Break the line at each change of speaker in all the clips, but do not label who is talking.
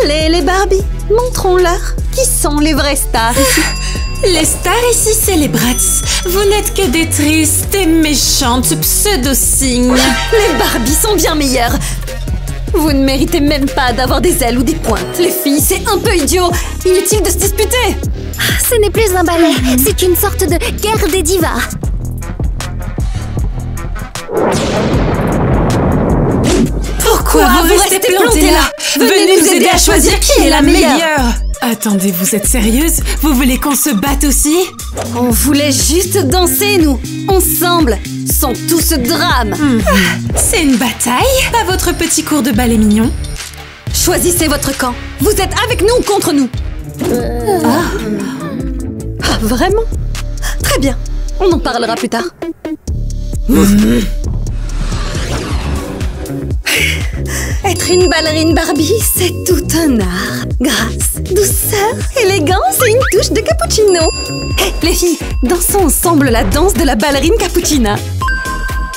Allez, les Barbies, montrons-leur qui sont les vraies stars ici.
Les stars ici, c'est les Bratz. Vous n'êtes que des tristes et méchantes pseudo-cygnes.
Les Barbies sont bien meilleures. Vous ne méritez même pas d'avoir des ailes ou des pointes. Les filles, c'est un peu idiot. Inutile de se disputer.
Ce n'est plus un ballet, c'est une sorte de guerre des divas.
Pourquoi vous restez plantés là? Venez nous aider à choisir qui est la meilleure. Attendez, vous êtes sérieuse? Vous voulez qu'on se batte aussi?
On voulait juste danser, nous, ensemble, sans tout ce drame.
C'est une bataille? Pas votre petit cours de ballet mignon?
Choisissez votre camp. Vous êtes avec nous ou contre nous? Ah, vraiment? Très bien, on en parlera plus tard. Être une ballerine Barbie, c'est tout un art. Grâce, douceur, élégance et une touche de cappuccino. Hé, les filles, dansons ensemble la danse de la ballerine cappuccina.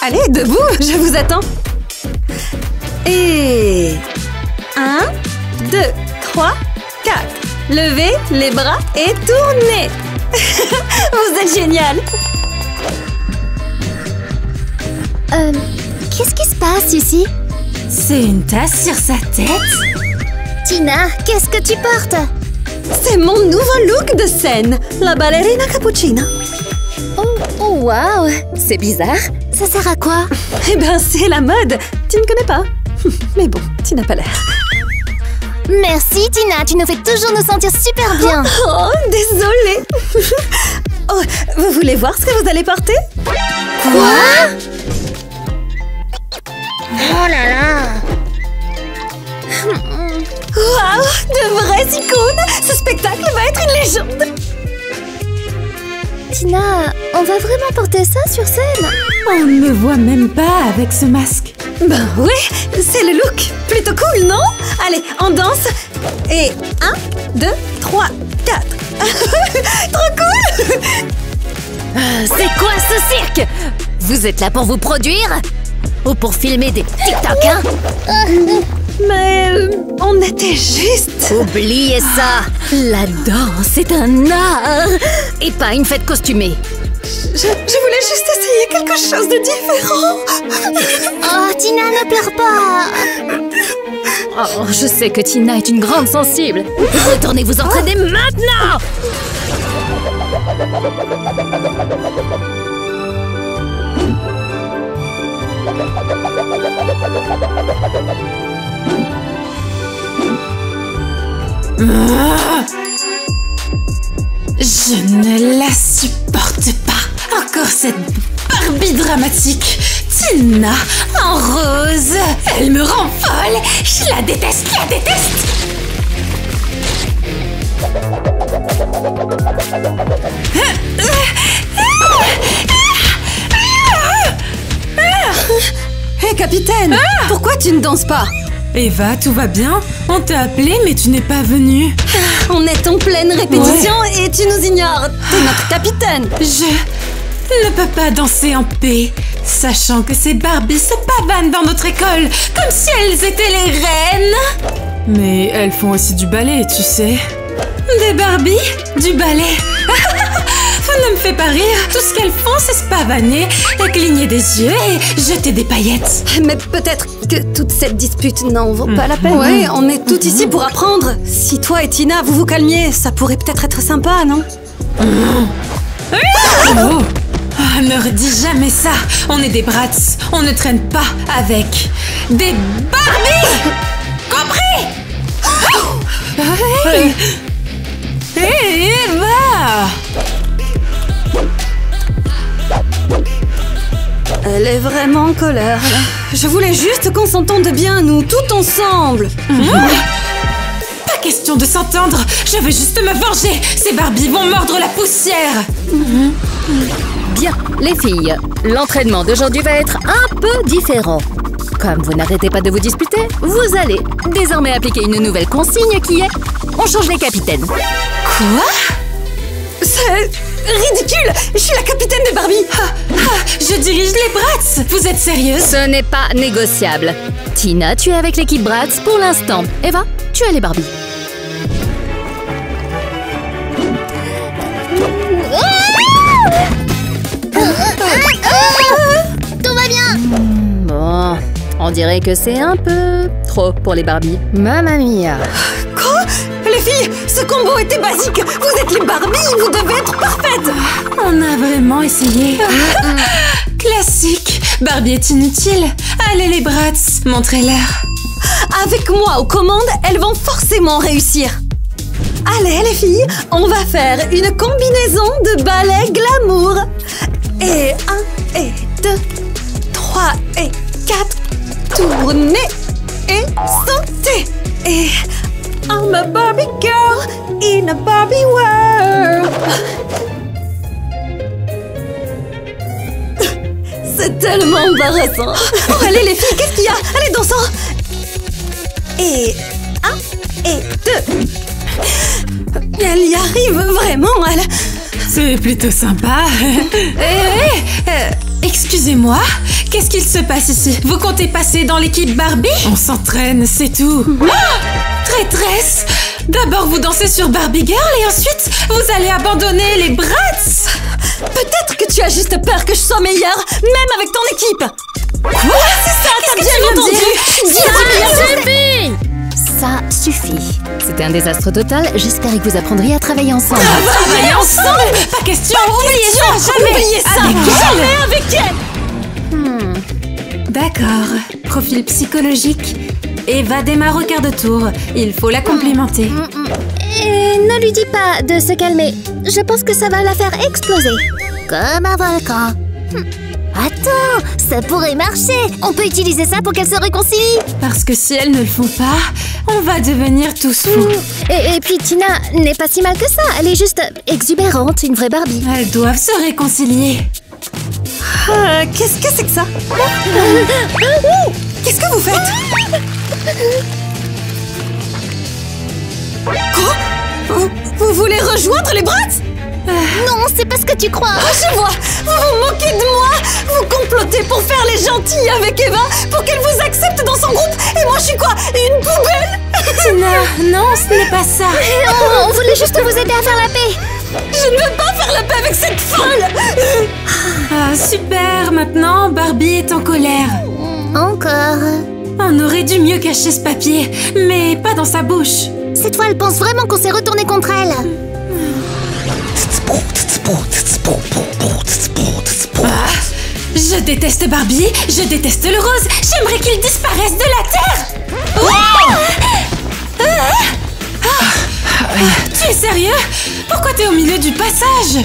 Allez, debout, je vous attends. Et... 1, 2, 3, 4. Levez les bras et tournez. Vous êtes génial.
Qu'est-ce qui se passe ici?
C'est une tasse sur sa tête?
Tina, qu'est-ce que tu portes?
C'est mon nouveau look de scène, la ballerina cappuccina.
Oh, waouh! C'est bizarre. Ça sert à quoi?
Eh ben, c'est la mode. Tu ne connais pas? Mais bon, tu n'as pas l'air.
Merci Tina, tu nous fais toujours nous sentir super bien.
Oh, désolée. Oh, vous voulez voir ce que vous allez porter?
Quoi? Oh là là!
Waouh, de vraies icônes! Ce spectacle va être une légende!
Tina, on va vraiment porter ça sur scène?
On ne me voit même pas avec ce masque.
Ben oui, c'est le look! Plutôt cool, non? Allez, on danse! Et 1, 2, 3, 4! Trop cool!
C'est quoi ce cirque? Vous êtes là pour vous produire? Ou pour filmer des TikTok, hein?
Mais on était juste...
Oubliez ça! La danse est un art! Et pas une fête costumée!
Je voulais juste essayer quelque chose de différent!
Oh, Tina, ne pleure pas! Oh, je sais que Tina est une grande sensible! Retournez vous entraîner maintenant!
Je ne la supporte pas. Encore cette Barbie dramatique. Tina, en rose. Elle me rend folle. Je la déteste,
Hé, capitaine! Pourquoi tu ne danses pas?
Eva, tout va bien? On t'a appelé, mais tu n'es pas venue.
On est en pleine répétition et tu nous ignores. T'es notre capitaine.
Je ne peux pas danser en paix, sachant que ces Barbies se pavanent dans notre école, comme si elles étaient les reines. Mais elles font aussi du ballet, tu sais. Des Barbies? Du ballet? Vous ne me faites pas rire. Tout ce qu'elles font, c'est se pavaner, et cligner des yeux et jeter des paillettes.
Mais peut-être que toute cette dispute n'en vaut pas la peine. Ouais, on est toutes ici pour apprendre. Si toi et Tina, vous vous calmiez, ça pourrait peut-être être sympa, non?
Oh. Ah, ne redis jamais ça. On est des Bratz. On ne traîne pas avec des Barbies. Compris? Hey. Hey, Eva!
Elle est vraiment en colère, là. Je voulais juste qu'on s'entende bien, nous, tout ensemble.
Pas question de s'entendre. Je veux juste me venger. Ces Barbies vont mordre la poussière.
Bien, les filles, l'entraînement d'aujourd'hui va être un peu différent. Comme vous n'arrêtez pas de vous disputer, vous allez désormais appliquer une nouvelle consigne qui est « On change les capitaines ».
Quoi?
C'est ridicule! Je suis la capitaine des Barbies!
Je dirige les Bratz! Vous êtes sérieuse?
Ce n'est pas négociable. Tina, tu es avec l'équipe Bratz pour l'instant. Eva, tu es les Barbie.
Tout va bien.
Bon, on dirait que c'est un peu trop pour les Barbie. Mamma mia.
Quoi? Les filles, ce combo était basique. Vous êtes les Barbie, vous devez être parfaites.
On a vraiment essayé. Classique. Barbie est inutile. Allez les brats, montrez-leur.
Avec moi aux commandes, elles vont forcément réussir. Allez les filles, on va faire une combinaison de ballet glamour. Et 1, et 2, 3 et 4. Tournez et sautez. Et I'm a Barbie girl in a Barbie world. C'est tellement embarrassant. Oh, allez les filles, qu'est-ce qu'il y a? Allez, dansons. Et 1 et 2. Elle y arrive vraiment, elle.
C'est plutôt sympa. Excusez-moi, qu'est-ce qu'il se passe ici? Vous comptez passer dans l'équipe Barbie? On s'entraîne, c'est tout. Traîtresse! D'abord vous dansez sur Barbie Girl et ensuite vous allez abandonner les brats.
Peut-être que tu as juste peur que je sois meilleure, même avec ton équipe.
Quoi?
C'est ça, t'as bien entendu.
Ça suffit. C'était un désastre total. J'espère que vous apprendriez à travailler ensemble.
Travailler ensemble? Pas question, oubliez ça, jamais.
Oubliez ça,
Avec
jamais avec elle.
D'accord. Profil psychologique. Eva démarre au quart de tour. Il faut la complimenter.
Et ne lui dis pas de se calmer. Je pense que ça va la faire exploser. Comme un volcan. Attends, ça pourrait marcher. On peut utiliser ça pour qu'elle se réconcilie.
Parce que si elles ne le font pas, on va devenir tous fous.
Et puis Tina n'est pas si mal que ça. Elle est juste exubérante, une vraie Barbie.
Elles doivent se réconcilier.
Qu'est-ce que c'est que ça? Qu'est-ce que vous faites? Quoi? Vous voulez rejoindre les brats?
Non, c'est pas ce que tu crois.
Je vois. Vous vous moquez de moi. Vous complotez pour faire les gentils avec Eva, pour qu'elle vous accepte dans son groupe. Et moi, je suis quoi? Une poubelle?
Tina, non, ce n'est pas ça.
On voulait juste vous aider à faire la paix.
Je ne veux pas faire la paix avec cette folle.
Ah, super. Maintenant, Barbie est en colère.
Encore.
On aurait dû mieux cacher ce papier, mais pas dans sa bouche.
Cette fois, elle pense vraiment qu'on s'est retourné contre elle.
Je déteste Barbie, je déteste le rose, j'aimerais qu'il disparaisse de la Terre. Tu es sérieux? Pourquoi t'es au milieu du passage?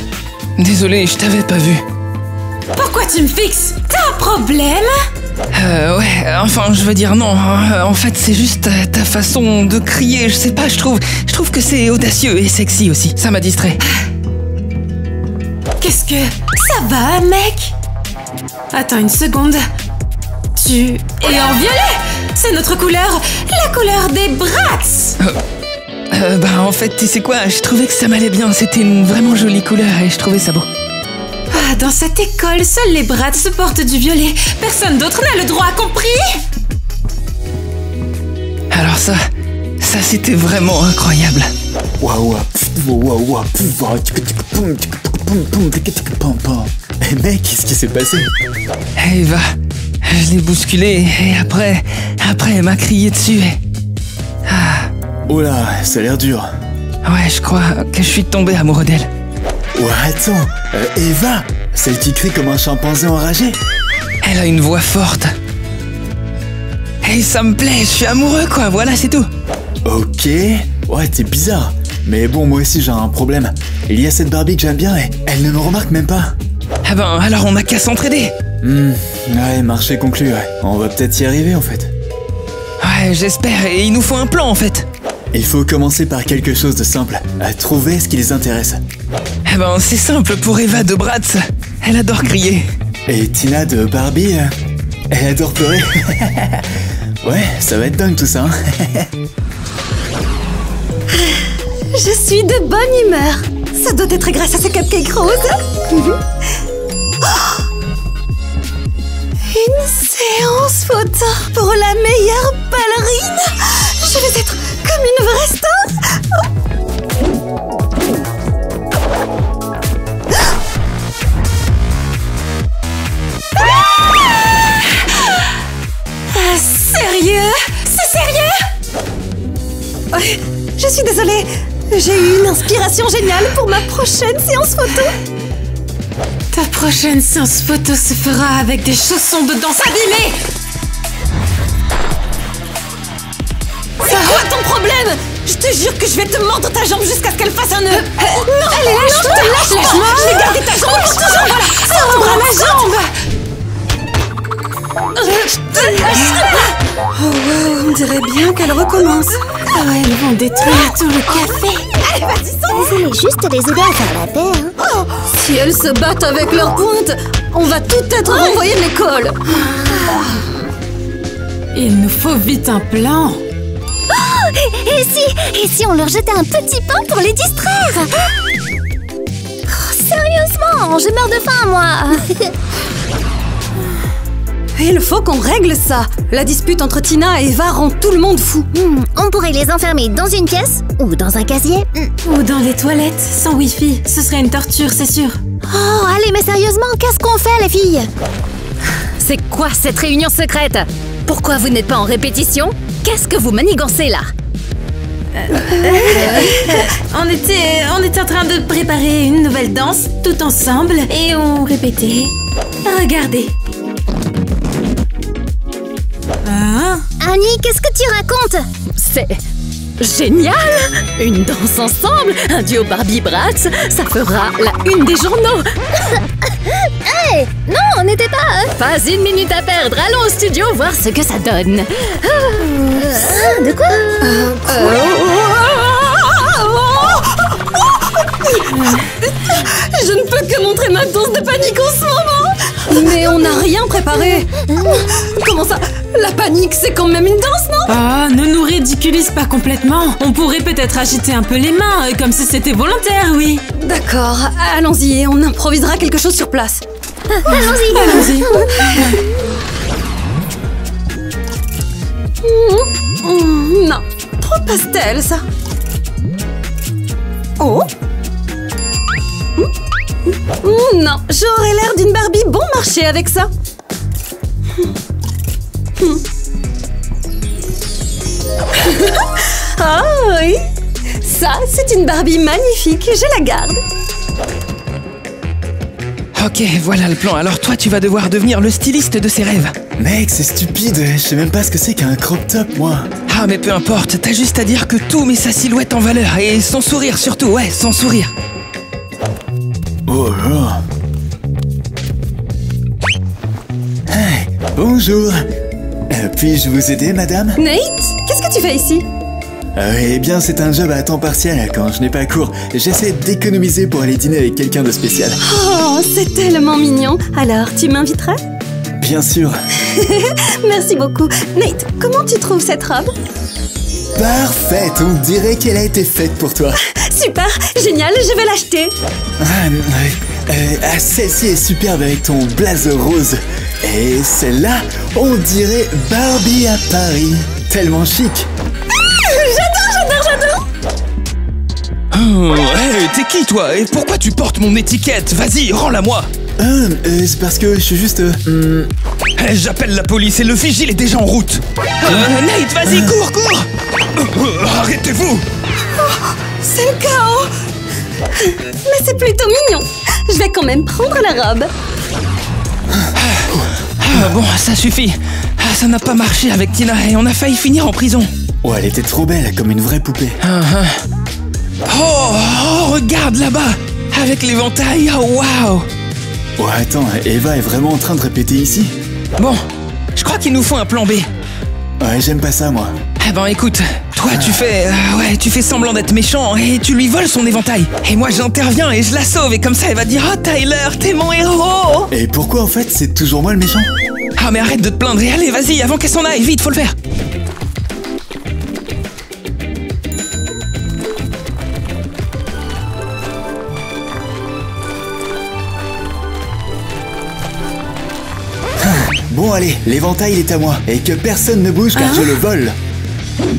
Désolé, je t'avais pas vu.
Pourquoi tu me fixes? T'as un problème?
Ouais, enfin, je veux dire non. En fait, c'est juste ta façon de crier, je sais pas, je trouve que c'est audacieux et sexy aussi. Ça m'a distrait.
Qu'est-ce que... Ça va, mec? Attends une seconde. Tu es en violet! C'est notre couleur, la couleur des brats!
Bah en fait, tu sais quoi, je trouvais que ça m'allait bien. C'était une vraiment jolie couleur et je trouvais ça beau.
Ah, dans cette école, seuls les brats se portent du violet. Personne d'autre n'a le droit, compris?
Alors ça c'était vraiment incroyable.
Eh mec, qu'est-ce qui s'est passé?
Eva, je l'ai bousculée et après elle m'a crié dessus et...
Oh là, ça a l'air dur.
Ouais, je crois que je suis tombé amoureux d'elle.
Ouais, attends, Eva, celle qui crie comme un chimpanzé enragé?
Elle a une voix forte. Et ça me plaît, je suis amoureux quoi, voilà c'est tout.
Ok, ouais, t'es bizarre. Mais bon, moi aussi j'ai un problème. Il y a cette Barbie que j'aime bien et elle ne me remarque même pas.
Ah ben, alors on a qu'à s'entraider.
Ouais, marché conclu, ouais. On va peut-être y arriver en fait.
Ouais, j'espère, et il nous faut un plan en fait.
Il faut commencer par quelque chose de simple, à trouver ce qui les intéresse.
Eh ben, c'est simple pour Eva de Bratz. Elle adore crier.
Et Tina de Barbie, elle adore pleurer. Ouais, ça va être dingue tout ça.
Je suis de bonne humeur. Ça doit être grâce à ce cupcake rose. Une séance photo pour la meilleure ballerine. Je vais être Comme une vraie star.
Ah, sérieux? C'est sérieux?
Ouais, je suis désolée. J'ai eu une inspiration géniale pour ma prochaine séance photo.
Ta prochaine séance photo se fera avec des chaussons de danse abîmés.
C'est quoi ton problème? Je te jure que je vais te mordre ta jambe jusqu'à ce qu'elle fasse un nœud. Non, allez, lâche-moi. Je vais garder ta jambe. Je te jure, voilà.
Sors bras ma jambe.
Oh wow, on dirait bien qu'elle recommence.
Oh, elles vont détruire tout le café.
Allez, vas-y, sors.
Vous allez juste les aider à faire la paix, hein.
Si elles se battent avec leurs pointes, on va tout être renvoyé de l'école.
Il nous faut vite un plan.
Et si on leur jetait un petit pain pour les distraire? Oh, sérieusement, je meurs de faim, moi.
Il faut qu'on règle ça. La dispute entre Tina et Eva rend tout le monde fou.
On pourrait les enfermer dans une pièce ou dans un casier.
Ou dans les toilettes, sans wifi. Ce serait une torture, c'est sûr.
Oh, allez, mais sérieusement, qu'est-ce qu'on fait, les filles?
C'est quoi cette réunion secrète? Pourquoi vous n'êtes pas en répétition? Qu'est-ce que vous manigancez là?
On était en train de préparer une nouvelle danse, tout ensemble, et on répétait. Regardez. Hein?
Annie, qu'est-ce que tu racontes?
C'est génial! Une danse ensemble, un duo Barbie-Bratz, ça fera la une des journaux!
Hey, non, on n'était pas...
Pas une minute à perdre, allons au studio voir ce que ça donne!
de quoi?
Je ne peux que montrer ma danse de panique en ce moment. Mais on n'a rien préparé. Comment ça? La panique, c'est quand même une danse, non?
Ah, ne nous ridiculise pas complètement. On pourrait peut-être agiter un peu les mains, comme si c'était volontaire, oui.
D'accord, allons-y et on improvisera quelque chose sur place.
Allons-y.
Non, trop pastel, ça. Oh. Non, j'aurais l'air d'une Barbie bon marché avec ça. Ah oui, ça c'est une Barbie magnifique, je la garde.
Ok, voilà le plan. Alors toi, tu vas devoir devenir le styliste de ses rêves.
Mec, c'est stupide, je sais même pas ce que c'est qu'un crop top, moi.
Ah, mais peu importe, t'as juste à dire que tout met sa silhouette en valeur. Et son sourire surtout, ouais, son sourire.
Oh là. Hey, bonjour. Puis-je vous aider, madame?
Nate, qu'est-ce que tu fais ici?
Eh bien, c'est un job à temps partiel. Quand je n'ai pas cours, j'essaie d'économiser pour aller dîner avec quelqu'un de spécial.
Oh, c'est tellement mignon. Alors, tu m'inviterais?
Bien sûr.
Merci beaucoup. Nate, comment tu trouves cette robe?
Parfaite, on dirait qu'elle a été faite pour toi.
Super, génial, je vais l'acheter.
Celle-ci est superbe avec ton blazer rose. Et celle-là, on dirait Barbie à Paris. Tellement chic.
J'adore.
Oh, hey, t'es qui toi? Et pourquoi tu portes mon étiquette? Vas-y, rends-la-moi.
C'est parce que je suis juste...
J'appelle la police et le vigile est déjà en route. Nate, vas-y, cours. Arrêtez-vous.
C'est le chaos. Mais c'est plutôt mignon. Je vais quand même prendre la robe.
Ah bon, ça suffit. Ça n'a pas marché avec Tina et on a failli finir en prison.
Oh, elle était trop belle, comme une vraie poupée.
Oh, regarde là-bas. Avec l'éventail, oh waouh.
Oh, attends, Eva est vraiment en train de répéter ici?
Bon, je crois qu'il nous faut un plan B.
Ouais, j'aime pas ça, moi.
Eh ben écoute, toi tu fais semblant d'être méchant et tu lui voles son éventail. Et moi j'interviens et je la sauve et comme ça elle va dire « Oh Tyler, t'es mon héros !»
Et pourquoi en fait c'est toujours moi le méchant?
Ah mais arrête de te plaindre et allez vas-y avant qu'elle s'en aille, vite faut le faire.
Bon allez, l'éventail il est à moi et que personne ne bouge car je le vole.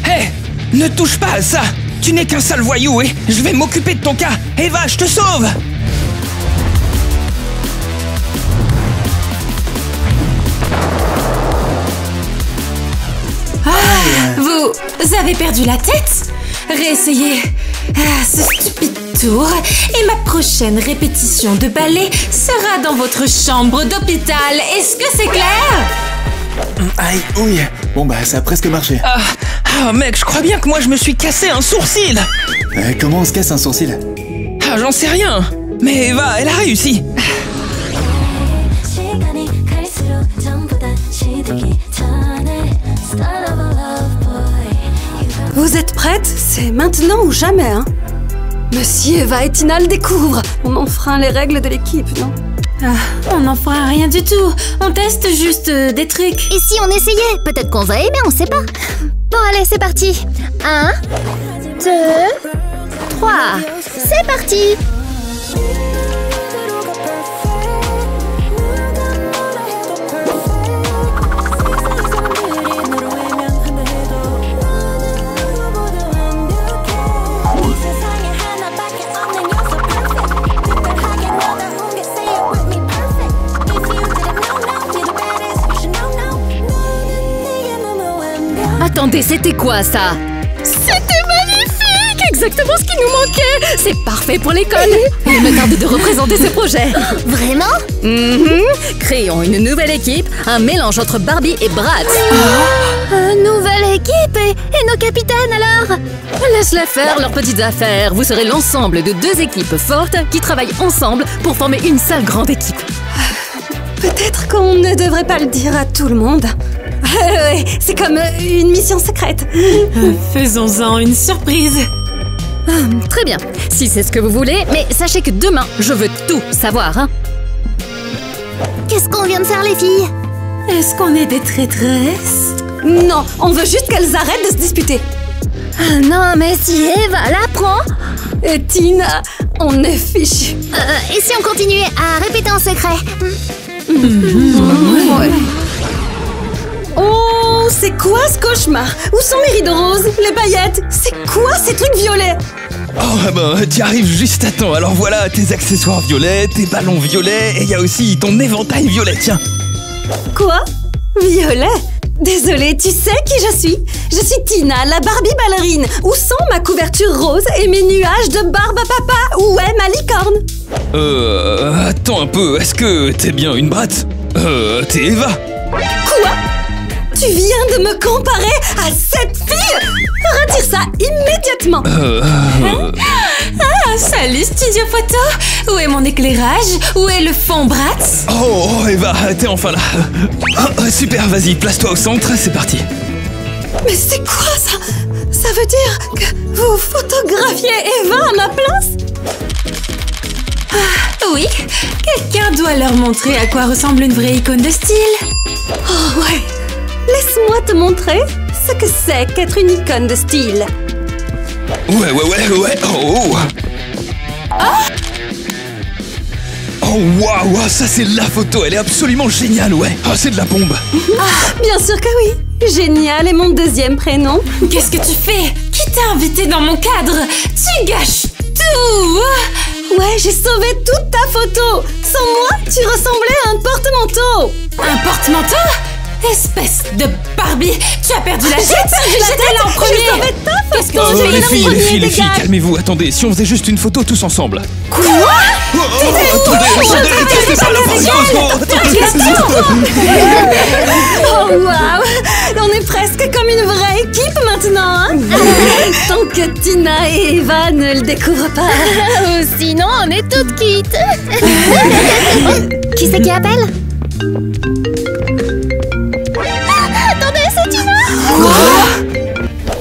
Hé, Ne touche pas à ça. Tu n'es qu'un sale voyou et je vais m'occuper de ton cas. Eva, je te sauve.
Vous avez perdu la tête? Réessayez ce stupide tour et ma prochaine répétition de ballet sera dans votre chambre d'hôpital. Est-ce que c'est clair?
Aïe, oui. Bon bah ça a presque marché.
Ah mec, je crois bien que moi je me suis cassé un sourcil.
Comment on se casse un sourcil?
Ah, j'en sais rien. Mais Eva, elle a réussi.
Vous êtes prêtes? C'est maintenant ou jamais, hein? Monsieur Eva et Tina le découvrent. On enfreint les règles de l'équipe, non?
On n'enfreint rien du tout. On teste juste des trucs.
Et si on essayait? Peut-être qu'on va aimer, on sait pas. Bon, allez, c'est parti. 1, 2, 3. C'est parti.
Attendez, c'était quoi ça? C'était magnifique! Exactement ce qui nous manquait! C'est parfait pour l'école! Il me tarde de représenter ce projet!
Vraiment?
Créons une nouvelle équipe, un mélange entre Barbie et Bratz!
Nouvelle équipe et nos capitaines alors?
Laisse-les faire leurs petites affaires! Vous serez l'ensemble de 2 équipes fortes qui travaillent ensemble pour former une seule grande équipe!
Peut-être qu'on ne devrait pas le dire à tout le monde. Ouais, c'est comme une mission secrète.
Faisons-en une surprise.
Très bien, si c'est ce que vous voulez, mais sachez que demain, je veux tout savoir, hein.
Qu'est-ce qu'on vient de faire les filles?
Est-ce qu'on est des traîtresses?
Non, on veut juste qu'elles arrêtent de se disputer.
Non, mais si Eva l'apprend.
Et Tina, on est fichus.
Et si on continuait à répéter en secret?
Ouais. Oh, c'est quoi ce cauchemar? Où sont mes rideaux roses? Les paillettes? C'est quoi ces trucs violets?
Oh bah tu arrives juste à temps. Alors voilà tes accessoires violets, tes ballons violets et il y a aussi ton éventail violet, tiens.
Quoi? Violet? Désolée, tu sais qui je suis? Je suis Tina, la Barbie ballerine. Où sont ma couverture rose et mes nuages de barbe à papa? Où est ma licorne?
Attends un peu, est-ce que t'es bien une Bratz? T'es Eva?
Quoi? Tu viens de me comparer à cette fille? Retire ça immédiatement.
Salut Studio Photo. Où est mon éclairage? Où est le fond Bratz?
Oh Eva, t'es enfin là. Super, vas-y, place-toi au centre, c'est parti.
Mais c'est quoi ça? Ça veut dire que vous photographiez Eva à ma place?
Oui, quelqu'un doit leur montrer à quoi ressemble une vraie icône de style.
Oh ouais. Laisse-moi te montrer ce que c'est qu'être une icône de style.
Ouais. Oh waouh, ça c'est la photo, elle est absolument géniale, ouais. Oh, c'est de la bombe.
Bien sûr que oui. Génial est mon deuxième prénom.
Qu'est-ce que tu fais? Qui t'a invité dans mon cadre? Tu gâches tout.
Ouais, j'ai sauvé toute ta photo. Sans moi, tu ressemblais à un porte-manteau.
Un porte-manteau? Espèce de Barbie, tu as perdu la tête.
J'étais là en premier.
Qu'est-ce que tu fais?
Les filles, calmez-vous, attendez, si on faisait juste une photo tous ensemble.
Quoi?
Attendez, c'est pas la
Oh waouh! On est presque comme une vraie équipe maintenant, hein? Tant que Tina et Eva ne le découvrent pas.
Ou sinon, on est toutes quittes. Qui c'est qui appelle? Attendez, c'est Tina.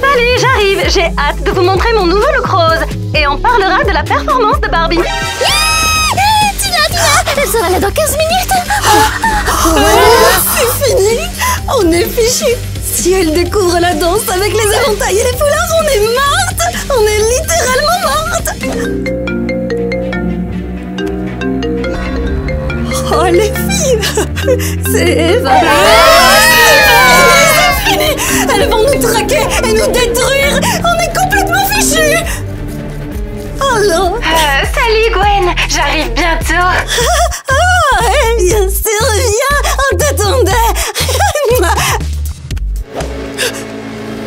Salut, j'arrive. J'ai hâte de vous montrer mon nouveau look rose. Et on parlera de la performance de Barbie.
Tina, elle sera là dans 15 minutes.
C'est fini. On est fichus. Si elle découvre la danse avec les éventails et les foulards, on est morte. On est littéralement morte. Oh les filles. C'est Eva. C'est fini. Elles vont nous traquer et nous détruire.
Salut Gwen, j'arrive bientôt.
Bien sûr, viens, on t'attendait.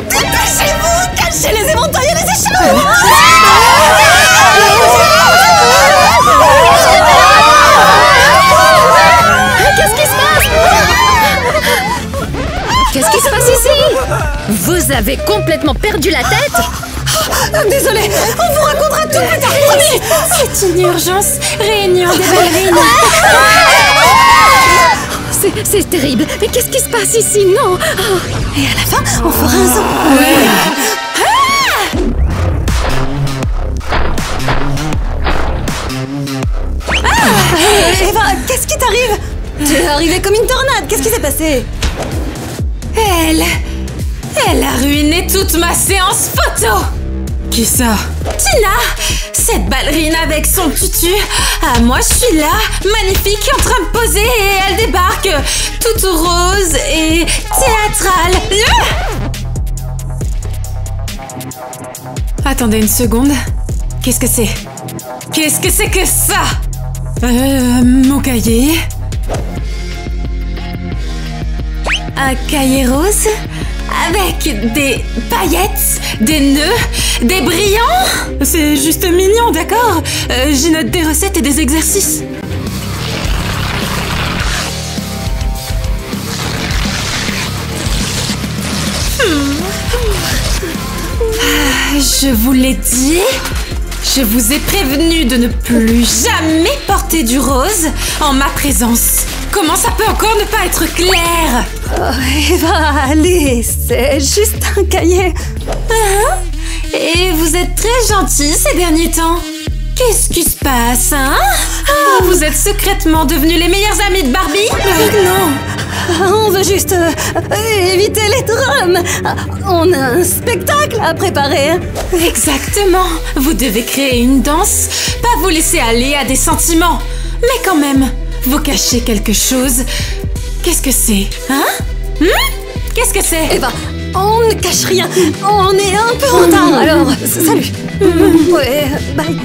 Dépêchez-vous, cachez les éventails et les échelons.
Qu'est-ce qui se passe? Qu'est-ce qui se passe ici? Vous avez complètement perdu la tête?
Désolée, on vous racontera tout plus tard, promis.
C'est une urgence. Réunion des ballerines.
C'est terrible. Mais qu'est-ce qui se passe ici? Non.
Et à la fin, on fera un saut. Eva, qu'est-ce qui t'arrive? Tu es arrivée comme une tornade, qu'est-ce qui s'est passé?
Elle a ruiné toute ma séance photo.
Qui ça?
Tina, cette ballerine avec son tutu. Ah, moi je suis là, magnifique, en train de poser et elle débarque, toute rose et théâtrale.
Attendez une seconde. Qu'est-ce que c'est?
Qu'est-ce que c'est que ça?
Mon cahier.
Un cahier rose avec des paillettes, des nœuds, des brillants.
C'est juste mignon, d'accord? J'y note des recettes et des exercices.
Je vous l'ai dit, je vous ai prévenu de ne plus jamais porter du rose en ma présence. Comment ça peut encore ne pas être clair?
Oh, Eva, allez, c'est juste un cahier.
Et vous êtes très gentille ces derniers temps. Qu'est-ce qui se passe, hein? Vous êtes secrètement devenus les meilleurs amis de Barbie?
Non, on veut juste éviter les drames. On a un spectacle à préparer.
Exactement. Vous devez créer une danse, pas vous laisser aller à des sentiments. Mais quand même, vous cachez quelque chose. Qu'est-ce que c'est, hein? Qu'est-ce que c'est?
Eva, on ne cache rien. On est un peu en retard, alors salut. Ouais, bye.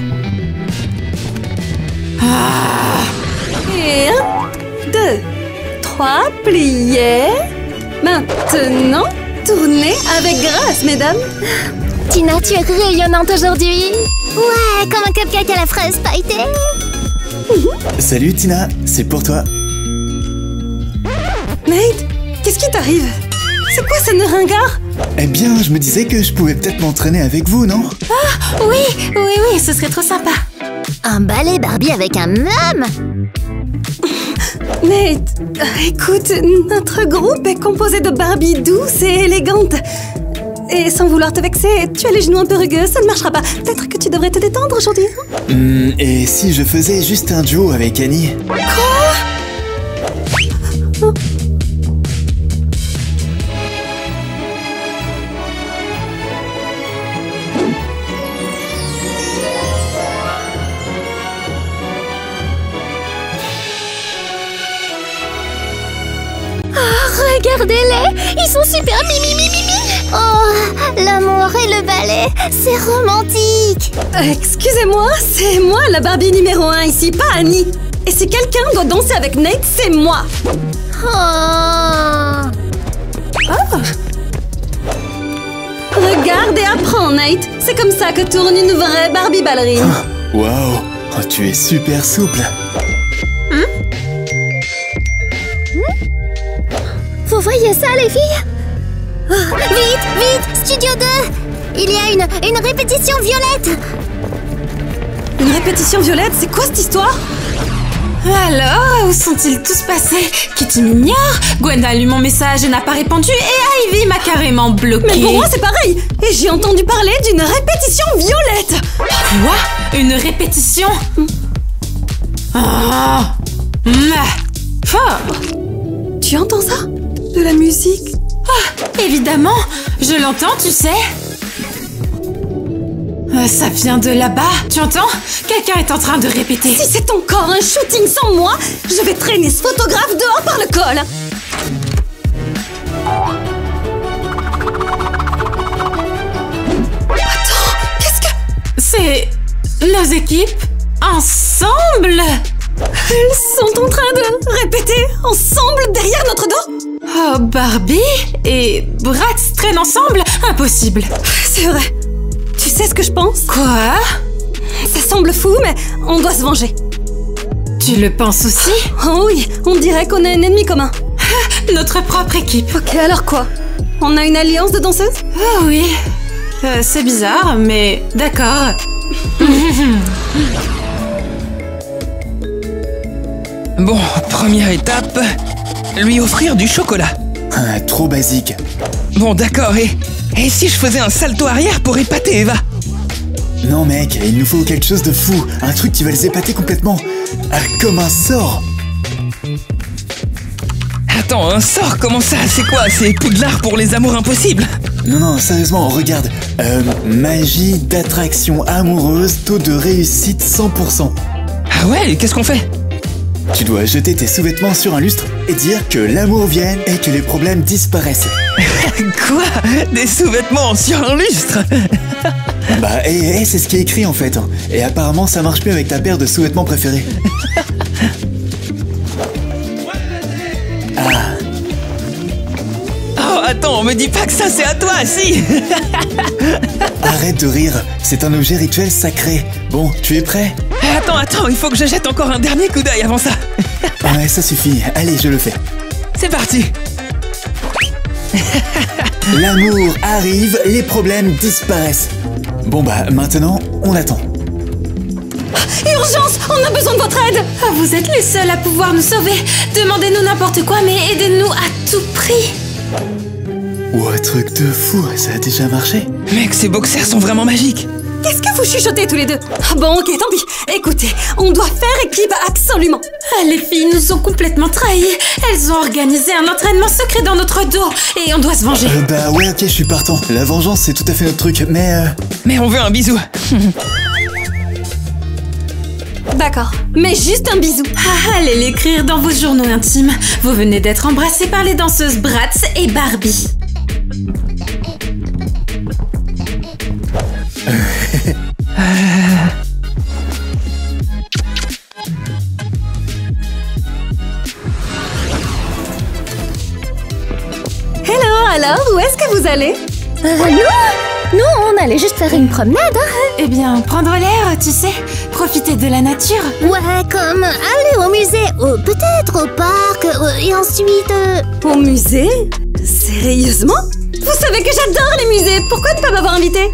Et 1, 2, 3, pliez. Maintenant, tournez avec grâce, mesdames.
Tina, tu es rayonnante aujourd'hui. Ouais, comme un cupcake à la fraise pailletée.
Salut Tina, c'est pour toi.
Nate, qu'est-ce qui t'arrive? C'est quoi ce nœud ringard?
Eh bien, je me disais que je pouvais peut-être m'entraîner avec vous, non?
Oui, ce serait trop sympa.
Un ballet Barbie avec un homme?
Nate, écoute, notre groupe est composé de Barbie douces et élégantes. Et sans vouloir te vexer, tu as les genoux un peu rugueux, ça ne marchera pas. Peut-être que tu devrais te détendre aujourd'hui.
Et si je faisais juste un duo avec Annie?
Regardez-les, ils sont super mimi. Oh, l'amour et le ballet, c'est romantique.
Excusez-moi, c'est moi la Barbie numéro 1 ici, pas Annie. Et si quelqu'un doit danser avec Nate, c'est moi. Regarde et apprends, Nate. C'est comme ça que tourne une vraie Barbie ballerine.
Waouh, tu es super souple.
Vous voyez ça, les filles? Vite, Studio 2. Il y a une répétition violette.
Une répétition violette, c'est quoi cette histoire?
Alors, où sont-ils tous passés? Kitty m'ignore, Gwen a lu mon message et n'a pas répondu, et Ivy m'a carrément bloqué.
Mais pour moi, c'est pareil. Et j'ai entendu parler d'une répétition violette.
Quoi? Une répétition?
Tu entends ça? De la musique?
Évidemment, je l'entends, tu sais. Ça vient de là-bas, tu entends? Quelqu'un est en train de répéter.
Si c'est encore un shooting sans moi, je vais traîner ce photographe dehors par le col. Attends, qu'est-ce que...
C'est nos équipes Ensemble?
Elles sont en train de répéter ensemble derrière notre dos.
Oh, Barbie et Bratz traînent ensemble? Impossible.
C'est vrai. Tu sais ce que je pense?
Quoi?
Ça semble fou, mais on doit se venger.
Tu le penses aussi?
Oh oui, on dirait qu'on a un ennemi commun.
Notre propre équipe.
Ok, alors quoi? On a une alliance de danseuses?
Oh oui. C'est bizarre, mais d'accord.
Bon, première étape, lui offrir du chocolat.
Ah, trop basique.
Bon, d'accord, et si je faisais un salto arrière pour épater Eva?
Non mec, il nous faut quelque chose de fou. Un truc qui va les épater complètement. Ah, comme un sort.
Attends, un sort, comment ça? C'est quoi? C'est Poudlard pour les amours impossibles?
Non, sérieusement, regarde. Magie d'attraction amoureuse, taux de réussite 100%.
Ah ouais, qu'est-ce qu'on fait?
Tu dois jeter tes sous-vêtements sur un lustre et dire que l'amour vienne et que les problèmes disparaissent.
Quoi? Des sous-vêtements sur un lustre?
Bah, c'est ce qui est écrit en fait. Et apparemment, ça marche mieux avec ta paire de sous-vêtements préférés. Ah.
Oh, attends, me dis pas que ça c'est à toi, si!
Arrête de rire, c'est un objet rituel sacré. Bon, tu es prêt?
Attends, il faut que je jette encore un dernier coup d'œil avant ça.
Ouais, ça suffit. Allez, je le fais.
C'est parti.
L'amour arrive, les problèmes disparaissent. Bon bah, maintenant, on attend.
Urgence! On a besoin de votre aide!
Ah, vous êtes les seuls à pouvoir nous sauver. Demandez-nous n'importe quoi, mais aidez-nous à tout prix.
Ouah, truc de fou, ça a déjà marché.
Mec, ces boxers sont vraiment magiques.
Qu'est-ce que vous chuchotez tous les deux? Ah bon, ok, tant pis. Écoutez, on doit faire équipe absolument.
Ah, les filles nous ont complètement trahis. Elles ont organisé un entraînement secret dans notre dos et on doit se venger.
Bah ouais, ok, je suis partant. La vengeance, c'est tout à fait notre truc,
Mais on veut un bisou.
D'accord, mais juste un bisou.
Ah, allez l'écrire dans vos journaux intimes. Vous venez d'être embrassés par les danseuses Bratz et Barbie.
Hello, alors, où est-ce que vous allez?
Nous, on allait juste faire une promenade, hein.
Eh bien, prendre l'air, tu sais. Profiter de la nature.
Ouais, comme aller au musée, ou peut-être au parc, et ensuite...
Au musée? Sérieusement? Vous savez que j'adore les musées, pourquoi ne pas m'avoir invité?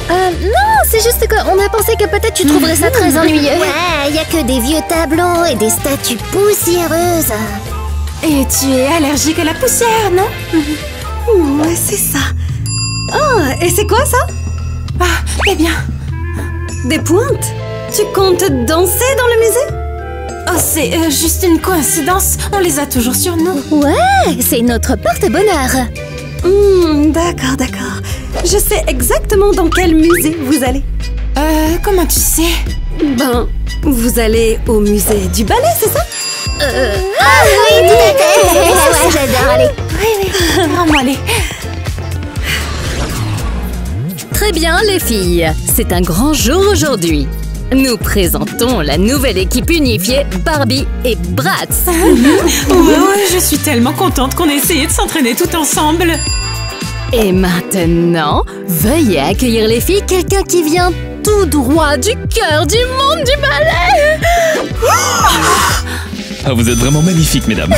Non, c'est juste qu'on a pensé que peut-être tu trouverais ça très ennuyeux. Ouais, y a que des vieux tableaux et des statues poussiéreuses.
Et tu es allergique à la poussière, non?
Ouais, c'est ça. Oh, et c'est quoi ça?
Ah, eh bien...
Des pointes? Tu comptes danser dans le musée?
Oh, c'est juste une coïncidence. On les a toujours sur nous.
Ouais, c'est notre porte-bonheur.
D'accord. Je sais exactement dans quel musée vous allez.
Comment tu sais?
Ben, vous allez au musée du ballet, c'est ça?
Ah oui, tout à fait. Ouais, j'adore, allez.
Oui, vraiment, allez.
Très bien, les filles. C'est un grand jour aujourd'hui. Nous présentons la nouvelle équipe unifiée Barbie et Bratz.
Ouais, je suis tellement contente qu'on ait essayé de s'entraîner tout ensemble.
Et maintenant, veuillez accueillir les filles quelqu'un qui vient tout droit du cœur du monde du ballet.
Ah, vous êtes vraiment magnifiques, mesdames.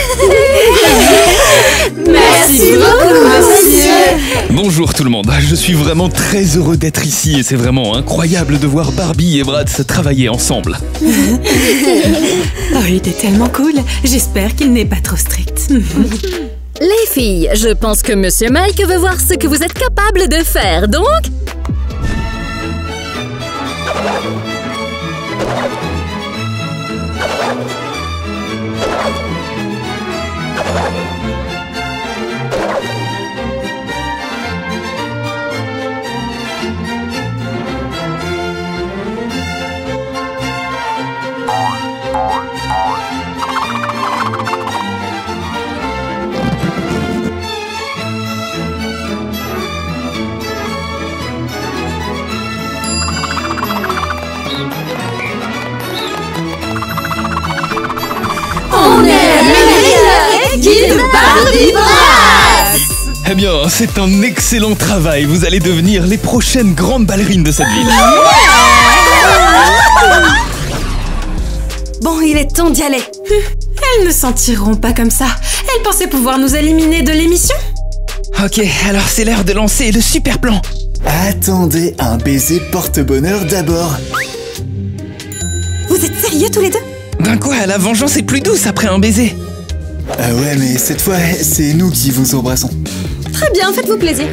Merci beaucoup, monsieur.
Bonjour tout le monde, je suis vraiment très heureux d'être ici et c'est vraiment incroyable de voir Barbie et Bratz travailler ensemble.
Oh, il était tellement cool. J'espère qu'il n'est pas trop strict.
Les filles, je pense que Monsieur Mike veut voir ce que vous êtes capables de faire, donc...
Eh bien, c'est un excellent travail. Vous allez devenir les prochaines grandes ballerines de cette ville.
Bon, il est temps d'y aller.
Elles ne s'en tireront pas comme ça. Elles pensaient pouvoir nous éliminer de l'émission.
Ok, alors c'est l'heure de lancer le super plan.
Attendez, un baiser porte-bonheur d'abord.
Vous êtes sérieux tous les deux?
Ben quoi, la vengeance est plus douce après un baiser.
Ah ouais, mais cette fois, c'est nous qui vous embrassons.
Très bien, faites-vous plaisir.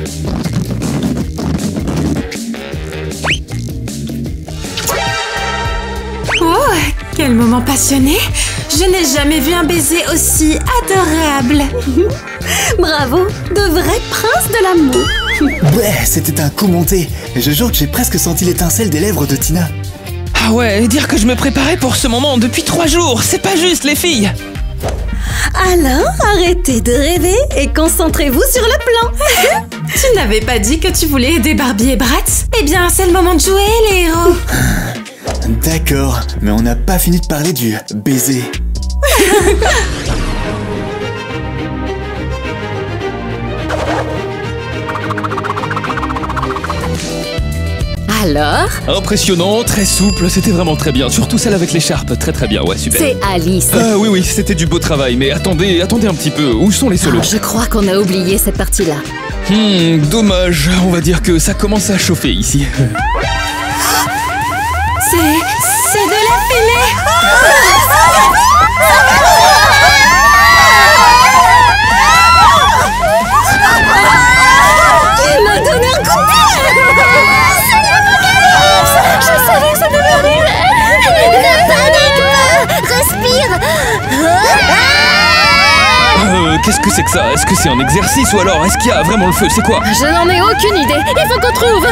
Oh, quel moment passionné! Je n'ai jamais vu un baiser aussi adorable.
Bravo, de vrais princes de l'amour.
Ouais, c'était un coup monté. Je jure que j'ai presque senti l'étincelle des lèvres de Tina.
Ah ouais, dire que je me préparais pour ce moment depuis 3 jours, c'est pas juste les filles.
Alain, arrêtez de rêver et concentrez-vous sur le plan.
Tu n'avais pas dit que tu voulais aider Barbie et Bratz? Eh bien, c'est le moment de jouer, les héros.
D'accord, mais on n'a pas fini de parler du baiser.
Alors,
Impressionnant, très souple, c'était vraiment très bien. Surtout celle avec l'écharpe, très très bien, ouais, super.
c'est Alice.
Oui, c'était du beau travail, mais attendez un petit peu. Où sont les solos?
Je crois qu'on a oublié cette partie-là.
Dommage, on va dire que ça commence à chauffer ici.
C'est de la fumée.
Il m'a donné un coup de pied.
Je savais que ça devait arriver. Ne panique pas. Respire.
Qu'est-ce que c'est que ça? Est-ce que c'est un exercice ou alors est-ce qu'il y a vraiment le feu? C'est quoi?
Je n'en ai aucune idée. Il faut qu'on trouve.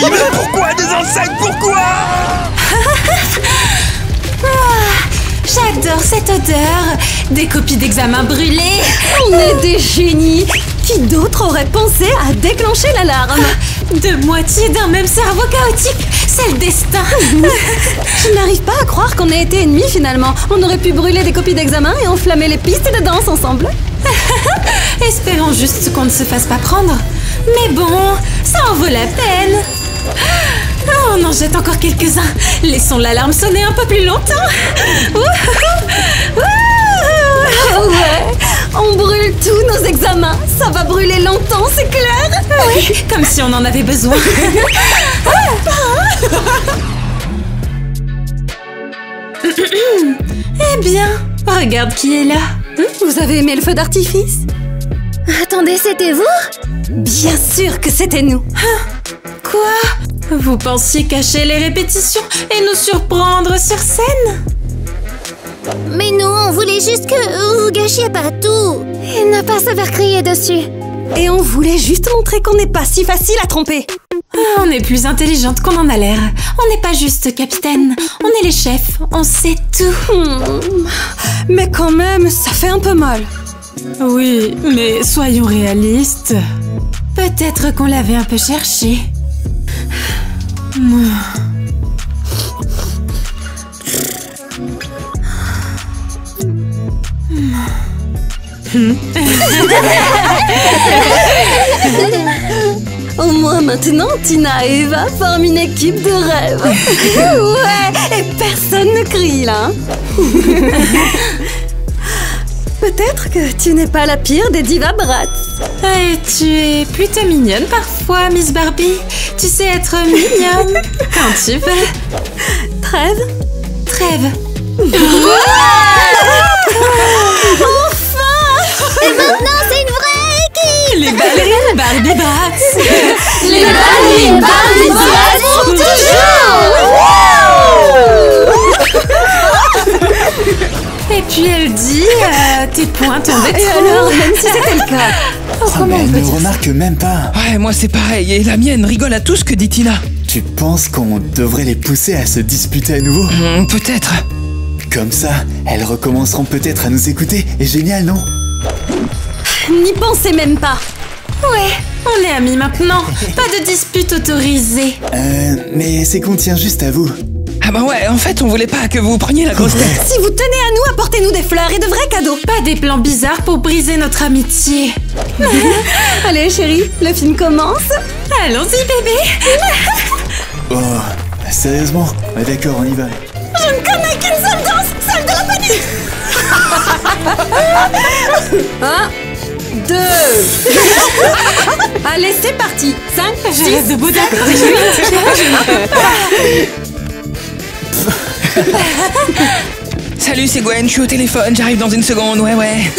Mais pourquoi des insectes? Pourquoi?
J'adore cette odeur. Des copies d'examen brûlées.
On est des génies. Qui d'autre aurait pensé à déclencher l'alarme?
Deux moitiés d'un même cerveau chaotique. C'est le destin.
Je n'arrive pas à croire qu'on ait été ennemis finalement. On aurait pu brûler des copies d'examen et enflammer les pistes de danse ensemble.
Espérons juste qu'on ne se fasse pas prendre. Mais bon, ça en vaut la peine. Oh, on en jette encore quelques-uns. Laissons l'alarme sonner un peu plus longtemps.
Ouais, on brûle tous nos examens. Ça va brûler longtemps, c'est clair.
Oui, comme si on en avait besoin. Eh bien, regarde qui est là.
Vous avez aimé le feu d'artifice?
Attendez, c'était vous?
Bien sûr que c'était nous.
Quoi? Vous pensiez cacher les répétitions et nous surprendre sur scène?
Mais nous, on voulait juste que vous gâchiez pas tout. Et ne pas se faire crier dessus.
Et on voulait juste montrer qu'on n'est pas si facile à tromper.
On est plus intelligente qu'on en a l'air. On n'est pas juste capitaine. On est les chefs. On sait tout.
Mais quand même, ça fait un peu mal.
Oui, mais soyons réalistes. Peut-être qu'on l'avait un peu cherché.
Au moins maintenant, Tina et Eva forment une équipe de rêve. Ouais, et personne ne crie là. Peut-être que tu n'es pas la pire des divas Bratz.
Et tu es plutôt mignonne parfois, Miss Barbie. Tu sais être mignonne quand tu veux.
Trêve?
Trêve.
Et maintenant, c'est une vraie équipe.
Les ballerines Barbie Bratz.
Les ballerines Barbie Bratz pour toujours.
Et puis elle dit, tes poings tombaient
Et
trop.
alors, même si c'était le cas.
Oh, mais elle ne remarque même pas.
Ouais, moi c'est pareil, et la mienne rigole à tout ce que dit Tina.
Tu penses qu'on devrait les pousser à se disputer à nouveau?
Peut-être.
Comme ça, elles recommenceront peut-être à nous écouter. Et génial, non?
N'y pensez même pas.
Ouais, on est amis maintenant. Pas de dispute autorisée.
Mais c'est qu'on tient juste à vous.
Ah bah ouais, en fait on voulait pas que vous preniez la grosse tête.
Si vous tenez à nous, apportez-nous des fleurs et de vrais cadeaux.
Pas des plans bizarres pour briser notre amitié.
Allez chérie, le film commence.
Allons-y bébé.
Oh, sérieusement? Ouais, d'accord, on y va.
Je ne connais qu'une seule danse, celle de la panique. 1, 2. Allez, c'est parti. 5,
Je reste debout d'accord.
Salut, c'est Gwen, je suis au téléphone, j'arrive dans une seconde, ouais.